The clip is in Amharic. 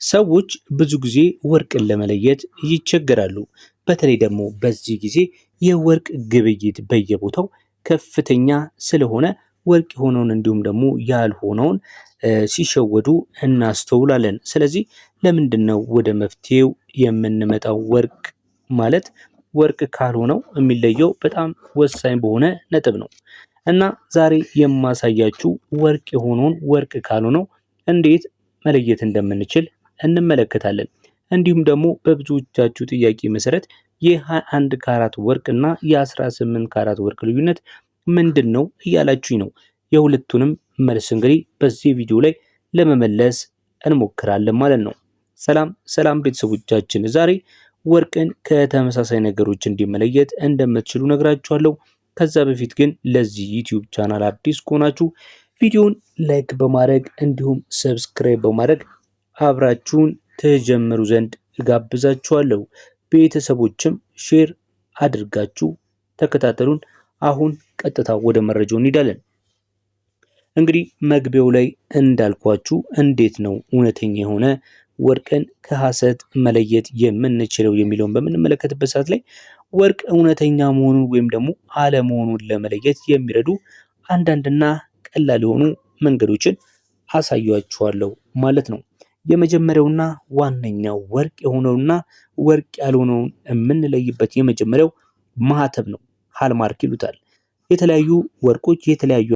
ሰዎች ብዙ ጊዜ ወርቅን ለመለየት ይቸገራሉ። በተለይ ደግሞ በዚህ ጊዜ የወርቅ ግብይት በየቦታው ከፍተኛ ስለሆነ ወርቅ የሆነውን እንዲሁም ደግሞ ያልሆነውን ሲሸወዱ እናስተውላለን። ስለዚህ ለምንድነው ወደ መፍትሄው የምንመጣው? ወርቅ ማለት ወርቅ ካልሆነው የሚለየው በጣም ወሳኝ በሆነ ነጥብ ነው እና ዛሬ የማሳያችሁ ወርቅ የሆነውን ወርቅ ካልሆነው እንዴት መለየት እንደምንችል እንመለከታለን። እንዲሁም ደግሞ በብዙዎቻችሁ ጥያቄ መሰረት የ21 ካራት ወርቅ እና የ18 ካራት ወርቅ ልዩነት ምንድነው እያላችሁኝ ነው። የሁለቱንም መልስ እንግዲህ በዚህ ቪዲዮ ላይ ለመመለስ እንሞክራለን ማለት ነው። ሰላም ቤተሰቦቻችን፣ ዛሬ ወርቅን ከተመሳሳይ ነገሮች እንዲመለየት እንደምትችሉ ነግራችኋለሁ። ከዛ በፊት ግን ለዚህ ዩቲዩብ ቻናል አዲስ ከሆናችሁ ቪዲዮን ላይክ በማድረግ እንዲሁም ሰብስክራይብ በማድረግ አብራችሁን ተጀምሩ ዘንድ እጋብዛችኋለሁ። ቤተሰቦችም ሼር አድርጋችሁ ተከታተሉን። አሁን ቀጥታ ወደ መረጃው እንሄዳለን። እንግዲህ መግቢያው ላይ እንዳልኳችሁ እንዴት ነው እውነተኛ የሆነ ወርቅን ከሐሰት መለየት የምንችለው የሚለውን በምንመለከትበት ሰዓት ላይ ወርቅ እውነተኛ መሆኑን ወይም ደግሞ አለመሆኑን ለመለየት የሚረዱ አንዳንድና ቀላል የሆኑ መንገዶችን አሳያችኋለሁ ማለት ነው። የመጀመሪያውና ዋነኛው ወርቅ የሆነውና ወርቅ ያልሆነውን የምንለይበት የመጀመሪያው ማህተብ ነው። ሃልማርክ ይሉታል። የተለያዩ ወርቆች የተለያዩ